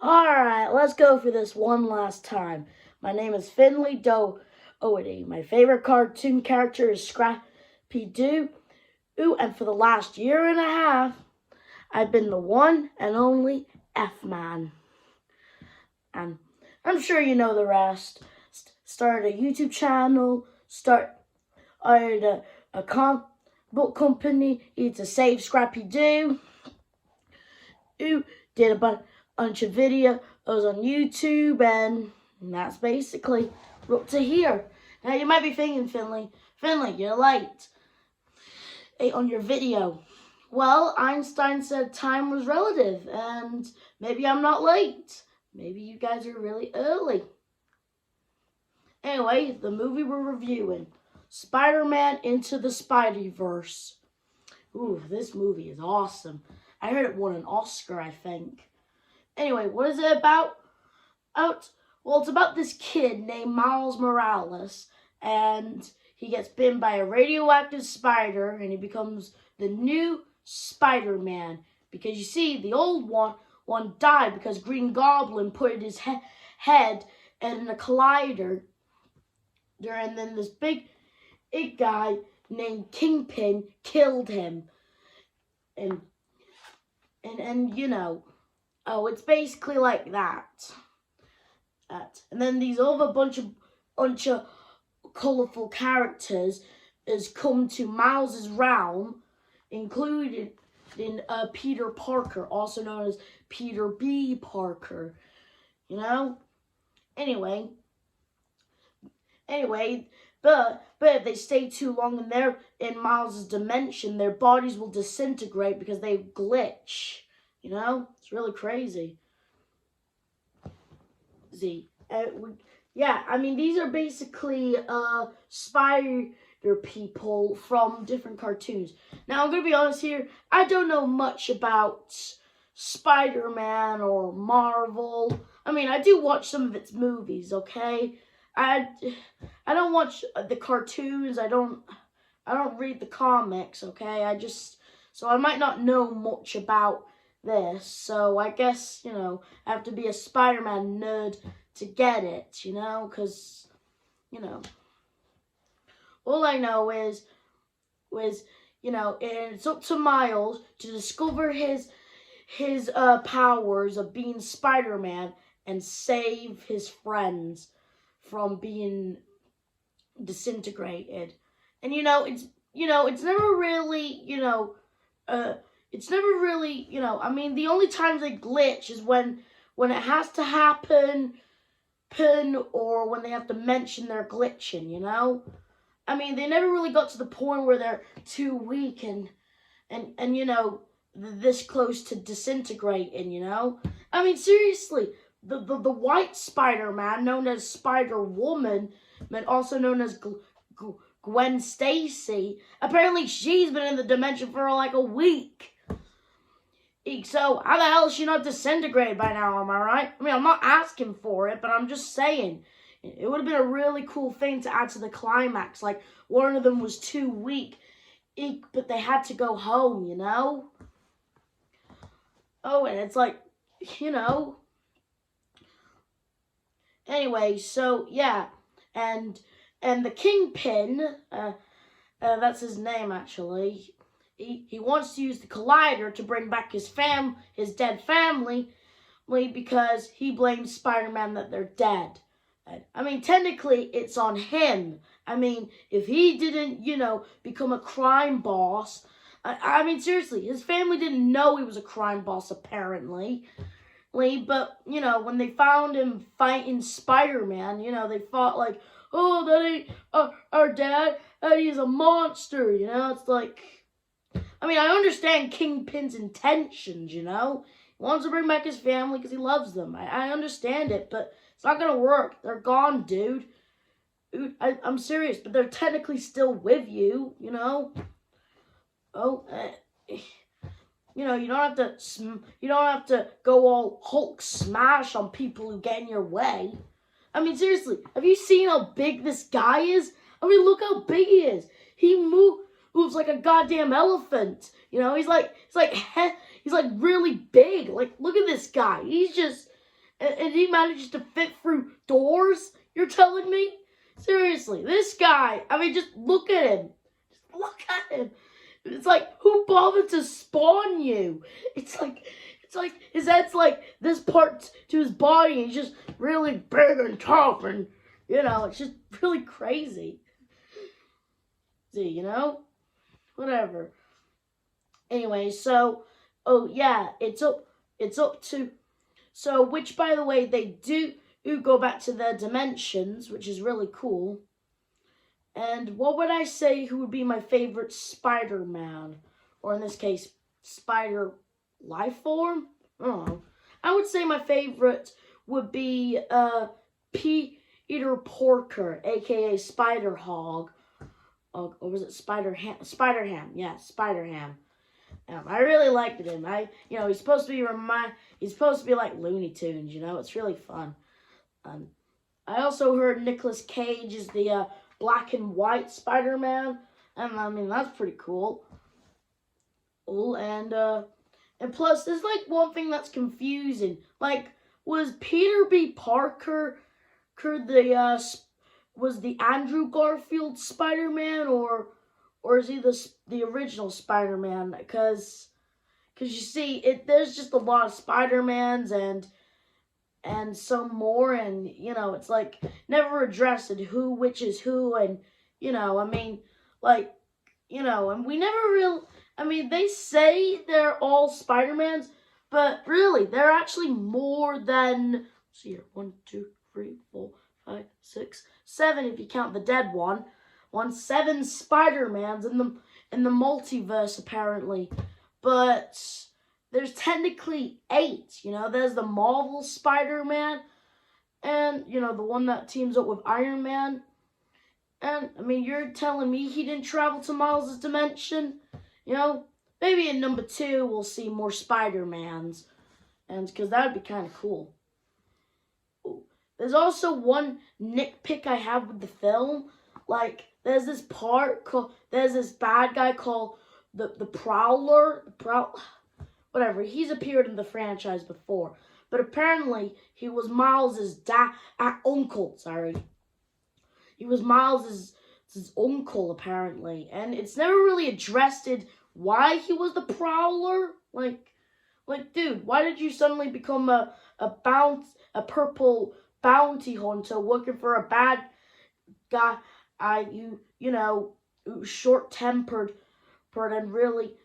Alright, let's go for this one last time. My name is Finley Doherty. My favorite cartoon character is Scrappy Doo. And for the last year and a half, I've been the one and only F-Man. And I'm sure you know the rest. Started a YouTube channel, started a comic book company to save Scrappy Doo. Did a bunch of videos on YouTube, and that's basically up to here. Now you might be thinking, Finley, you're late on your video. Well, Einstein said time was relative, and maybe I'm not late. Maybe you guys are really early. Anyway, the movie we're reviewing, Spider-Man Into the Spideyverse. Ooh, this movie is awesome. I heard it won an Oscar, I think. Anyway, what is it about? Well, it's about this kid named Miles Morales, and he gets bitten by a radioactive spider, and he becomes the new Spider-Man. Because you see, the old one died because Green Goblin put his head in a collider, and then this big guy named Kingpin killed him. And you know, it's basically like that. And then these other bunch of colourful characters has come to Miles's realm, including Peter Parker, also known as Peter B. Parker. You know? Anyway, but if they stay too long in Miles's dimension, their bodies will disintegrate because they glitch. You know? It's really crazy. Yeah, I mean, these are basically spider people from different cartoons. Now, I'm going to be honest here. I don't know much about Spider-Man or Marvel. I mean, I do watch some of its movies, okay? I don't watch the cartoons. I don't read the comics, okay? So I might not know much about this. So I guess, you know, I have to be a Spider-Man nerd to get it, you know, because, you know, all I know is, you know, it's up to Miles to discover his powers of being Spider-Man and save his friends from being disintegrated. And it's never really, I mean, the only times they glitch is when it has to happen, or when they have to mention they're glitching, you know? I mean, they never really got to the point where they're too weak and you know, this close to disintegrating, you know? I mean, seriously, the white Spider-Man, known as Spider-Woman, also known as Gwen Stacy, apparently she's been in the dimension for like a week. So, how the hell is she not disintegrated by now, am I right? I mean, I'm not asking for it, but I'm just saying. It would have been a really cool thing to add to the climax. Like, one of them was too weak, but they had to go home, you know? Oh, and it's like, you know. Anyway, so, yeah. And the Kingpin, that's his name, actually. He wants to use the collider to bring back his dead family, because he blames Spider-Man that they're dead. I mean, technically, it's on him. I mean, if he didn't, you know, become a crime boss, I mean, seriously, his family didn't know he was a crime boss, apparently. But, you know, when they found him fighting Spider-Man, you know, they thought like, oh, that ain't our dad, that he's a monster, you know? It's like, I mean, I understand Kingpin's intentions, you know? He wants to bring back his family because he loves them. I understand it, but it's not going to work. They're gone, dude. I'm serious, but they're technically still with you, you know? Oh, you know, you don't have to go all Hulk smash on people who get in your way. I mean, seriously, have you seen how big this guy is? I mean, look how big he is. He moves like a goddamn elephant. You know, he's like really big. Like, look at this guy. and he manages to fit through doors? You're telling me? Seriously, this guy, I mean, just look at him. Just look at him. It's like, who bothered to spawn you? It's like his head's like this part to his body, and he's just really big and tough, and, you know, it's just really crazy. See, you know? Whatever. Anyway, so, oh yeah, it's up to, so, which, by the way, they do go back to their dimensions, which is really cool. And what would I say who would be my favorite Spider-Man? Or in this case, Spider life form? I don't know. I would say my favorite would be Peter Porker, aka Spider-Hog. Or was it Spider-Ham? Spider-Ham, yeah, Spider-Ham. I really liked him. He's supposed to be like Looney Tunes, you know? It's really fun. I also heard Nicolas Cage is the black and white Spider-Man, and I mean, that's pretty cool. And plus, there's like one thing that's confusing. Like, was Peter B. Parker was the Andrew Garfield Spider-Man, or is he the original Spider-Man? Because you see, there's just a lot of Spider-Mans and some more, and, you know, it's like never addressed which is who, and, you know, I mean, like, you know, and we never they say they're all Spider-Mans, but really, they're actually more than, let's see here, 1, 2, 3, 4, 5, 6, 7, if you count the dead one. 7 Spider-Mans in the multiverse, apparently. But there's technically 8, you know. There's the Marvel Spider-Man, and, you know, the one that teams up with Iron Man. And, I mean, you're telling me he didn't travel to Miles' dimension? You know, maybe in number 2 we'll see more Spider-Mans, and because that would be kind of cool. There's also one nitpick I have with the film. Like, there's this bad guy called the Prowler. Whatever, he's appeared in the franchise before. But apparently, he was Miles' uncle, He was Miles' uncle, apparently. And it's never really addressed why he was the Prowler. Like, dude, why did you suddenly become a purple bounty hunter working for a bad guy? You know, short-tempered, and really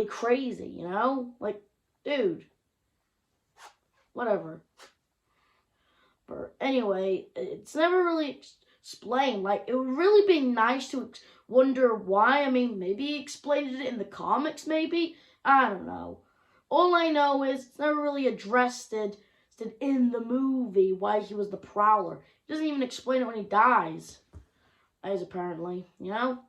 crazy, you know? Like, dude. Whatever. But anyway, it's never really explained. Like, it would really be nice to wonder why. I mean, maybe he explained it in the comics, maybe? I don't know. All I know is it's never really addressed it in the movie why he was the Prowler. He doesn't even explain it when he dies. Apparently, you know?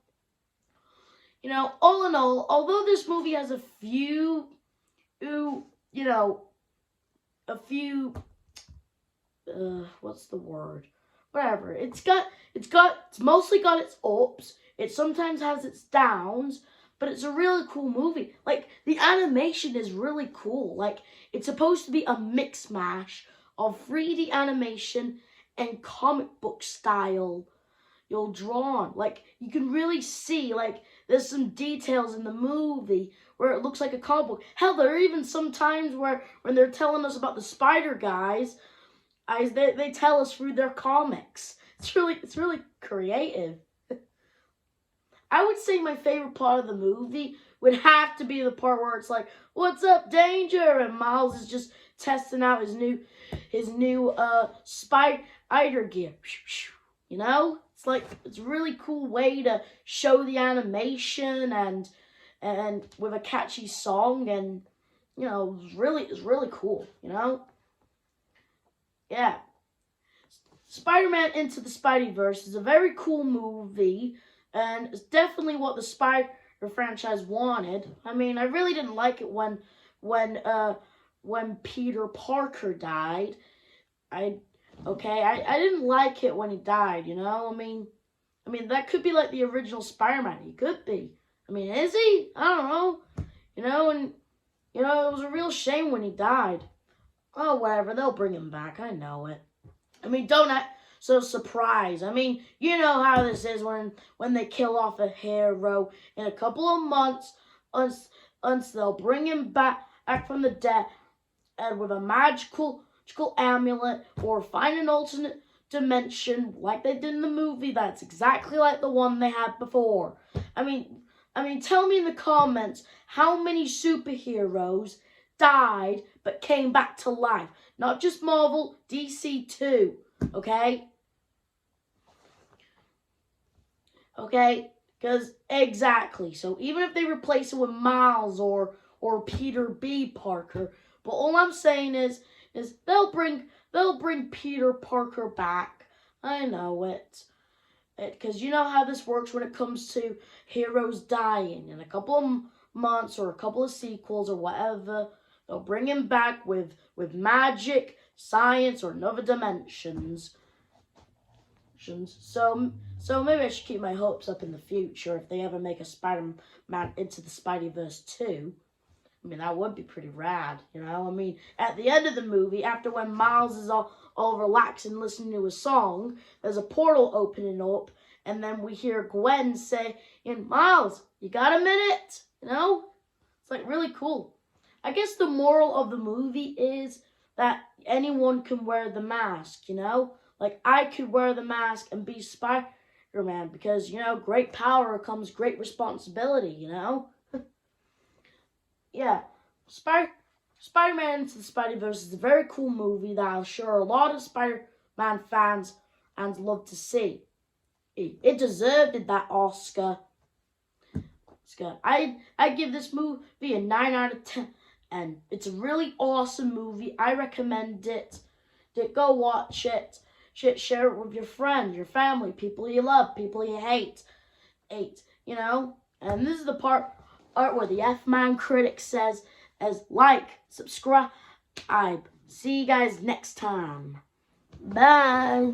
You know, all in all, although this movie has a few, what's the word? Whatever. It's mostly got its ups. It sometimes has its downs, but it's a really cool movie. Like, the animation is really cool. Like, it's supposed to be a mix mash of 3D animation and comic book style. You're drawn. Like, you can really see, like, there's some details in the movie where it looks like a comic book. Hell, there are even some times where when they're telling us about the spider guys, they tell us through their comics. It's really creative. I would say my favorite part of the movie would have to be the part where it's like, "What's up, danger?" and Miles is just testing out his new spider gear. You know? It's a really cool way to show the animation and with a catchy song, and, you know, it's really cool, you know? Yeah. Spider-Man Into the Spideyverse is a very cool movie, and it's definitely what the Spider franchise wanted. I mean, I really didn't like it when Peter Parker died. I didn't like it when he died, you know? I mean, that could be like the original Spider-Man. He could be. I mean, is he? I don't know. You know, and, you know, it was a real shame when he died. Oh, whatever. They'll bring him back. I know it. I mean, don't act so surprised. I mean, you know how this is when they kill off a hero in a couple of months. Once they'll bring him back from the dead, and with a magical amulet, or find an alternate dimension like they did in the movie that's exactly like the one they had before. I mean, tell me in the comments how many superheroes died but came back to life. Not just Marvel, DC too. Okay? Okay? Because exactly. So even if they replace it with Miles or Peter B. Parker, but all I'm saying is they'll bring Peter Parker back. I know it. Because you know how this works when it comes to heroes dying. In a couple of months or a couple of sequels or whatever, they'll bring him back with magic, science, or another dimensions. So maybe I should keep my hopes up in the future if they ever make a Spider-Man Into the Spideyverse 2. I mean, that would be pretty rad, you know? I mean, at the end of the movie, after when Miles is all relaxed and listening to a song, there's a portal opening up, and then we hear Gwen say, Miles, you got a minute? You know? It's like really cool. I guess the moral of the movie is that anyone can wear the mask, you know? Like, I could wear the mask and be Spider-Man because, you know, great power comes great responsibility, you know? Yeah, Spider-Man Into the Spideyverse is a very cool movie that I'm sure a lot of Spider-Man fans love to see. It deserved that Oscar. I give this movie a 9 out of 10, and it's a really awesome movie. I recommend it. Go watch it. Share it with your friends, your family, people you love, people you hate. You know? And this is the part where the F-Man critic says, like, subscribe. See you guys next time. Bye.